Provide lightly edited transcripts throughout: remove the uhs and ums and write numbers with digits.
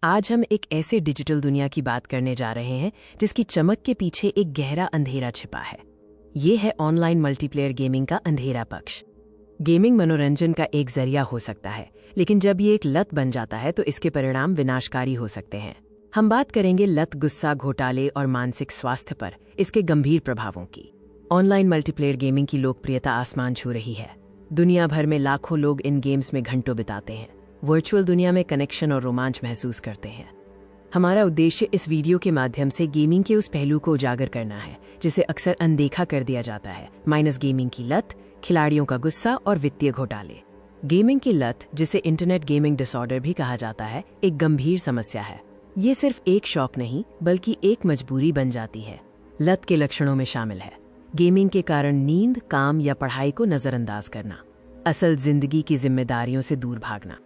आज हम एक ऐसे डिजिटल दुनिया की बात करने जा रहे हैं जिसकी चमक के पीछे एक गहरा अंधेरा छिपा है। ये है ऑनलाइन मल्टीप्लेयर गेमिंग का अंधेरा पक्ष। गेमिंग मनोरंजन का एक जरिया हो सकता है, लेकिन जब ये एक लत बन जाता है तो इसके परिणाम विनाशकारी हो सकते हैं। हम बात करेंगे लत, गुस्सा, घोटाले और मानसिक स्वास्थ्य पर इसके गंभीर प्रभावों की। ऑनलाइन मल्टीप्लेयर गेमिंग की लोकप्रियता आसमान छू रही है। दुनिया भर में लाखों लोग इन गेम्स में घंटों बिताते हैं, वर्चुअल दुनिया में कनेक्शन और रोमांच महसूस करते हैं। हमारा उद्देश्य इस वीडियो के माध्यम से गेमिंग के उस पहलू को उजागर करना है जिसे अक्सर अनदेखा कर दिया जाता है, माइनस गेमिंग की लत, खिलाड़ियों का गुस्सा और वित्तीय घोटाले। गेमिंग की लत, जिसे इंटरनेट गेमिंग डिसऑर्डर भी कहा जाता है, एक गंभीर समस्या है। ये सिर्फ एक शौक नहीं बल्कि एक मजबूरी बन जाती है। लत के लक्षणों में शामिल है गेमिंग के कारण नींद, काम या पढ़ाई को नजरअंदाज करना, असल जिंदगी की जिम्मेदारियों से दूर भागना।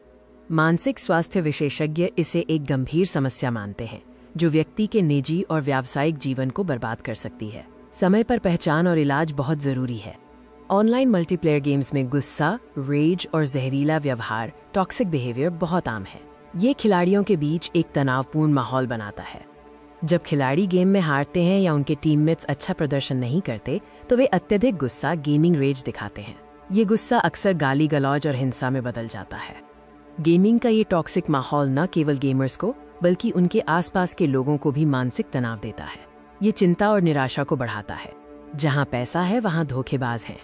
मानसिक स्वास्थ्य विशेषज्ञ इसे एक गंभीर समस्या मानते हैं जो व्यक्ति के निजी और व्यावसायिक जीवन को बर्बाद कर सकती है। समय पर पहचान और इलाज बहुत जरूरी है। ऑनलाइन मल्टीप्लेयर गेम्स में गुस्सा, रेज और जहरीला व्यवहार, टॉक्सिक बिहेवियर बहुत आम है। ये खिलाड़ियों के बीच एक तनावपूर्ण माहौल बनाता है। जब खिलाड़ी गेम में हारते हैं या उनके टीममेट्स अच्छा प्रदर्शन नहीं करते तो वे अत्यधिक गुस्सा, गेमिंग रेज दिखाते हैं। ये गुस्सा अक्सर गाली गलौज और हिंसा में बदल जाता है। गेमिंग का ये टॉक्सिक माहौल न केवल गेमर्स को बल्कि उनके आसपास के लोगों को भी मानसिक तनाव देता है। ये चिंता और निराशा को बढ़ाता है। जहां पैसा है वहां धोखेबाज हैं।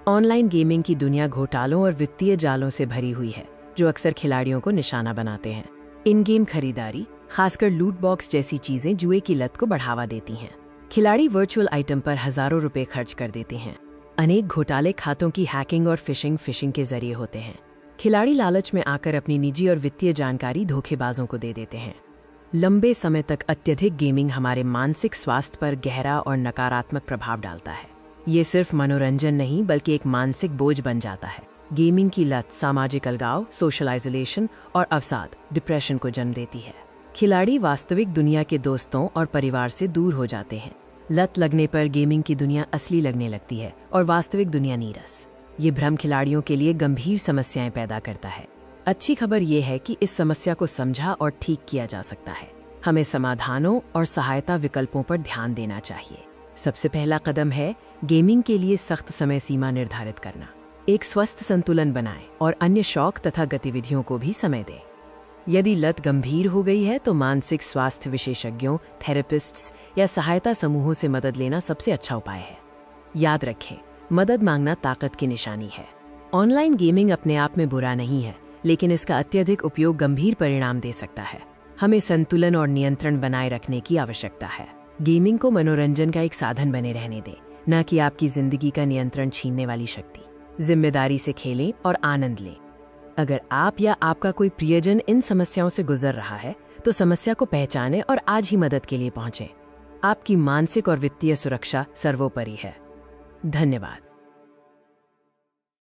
ऑनलाइन गेमिंग की दुनिया घोटालों और वित्तीय जालों से भरी हुई है जो अक्सर खिलाड़ियों को निशाना बनाते हैं। इन गेम खरीदारी, खासकर लूट बॉक्स जैसी चीजें, जुए की लत को बढ़ावा देती हैं। खिलाड़ी वर्चुअल आइटम पर हजारों रुपए खर्च कर देते हैं। अनेक घोटाले खातों की हैकिंग और फिशिंग के जरिए होते हैं। खिलाड़ी लालच में आकर अपनी निजी और वित्तीय जानकारी धोखेबाजों को दे देते हैं। लंबे समय तक अत्यधिक गेमिंग हमारे मानसिक स्वास्थ्य पर गहरा और नकारात्मक प्रभाव डालता है। ये सिर्फ मनोरंजन नहीं बल्कि एक मानसिक बोझ बन जाता है। गेमिंग की लत सामाजिक अलगाव, सोशल आइसोलेशन और अवसाद, डिप्रेशन को जन्म देती है। खिलाड़ी वास्तविक दुनिया के दोस्तों और परिवार से दूर हो जाते हैं। लत लगने पर गेमिंग की दुनिया असली लगने लगती है और वास्तविक दुनिया नीरस। ये भ्रम खिलाड़ियों के लिए गंभीर समस्याएं पैदा करता है। अच्छी खबर ये है कि इस समस्या को समझा और ठीक किया जा सकता है। हमें समाधानों और सहायता विकल्पों पर ध्यान देना चाहिए। सबसे पहला कदम है गेमिंग के लिए सख्त समय सीमा निर्धारित करना। एक स्वस्थ संतुलन बनाएं और अन्य शौक तथा गतिविधियों को भी समय दें। यदि लत गंभीर हो गई है तो मानसिक स्वास्थ्य विशेषज्ञों, थेरेपिस्ट्स या सहायता समूहों से मदद लेना सबसे अच्छा उपाय है। याद रखें, मदद मांगना ताकत की निशानी है। ऑनलाइन गेमिंग अपने आप में बुरा नहीं है, लेकिन इसका अत्यधिक उपयोग गंभीर परिणाम दे सकता है। हमें संतुलन और नियंत्रण बनाए रखने की आवश्यकता है। गेमिंग को मनोरंजन का एक साधन बने रहने दें, न कि आपकी जिंदगी का नियंत्रण छीनने वाली शक्ति। जिम्मेदारी से खेलें और आनंद लें। अगर आप या आपका कोई प्रियजन इन समस्याओं से गुजर रहा है तो समस्या को पहचानें और आज ही मदद के लिए पहुंचें। आपकी मानसिक और वित्तीय सुरक्षा सर्वोपरि है। धन्यवाद।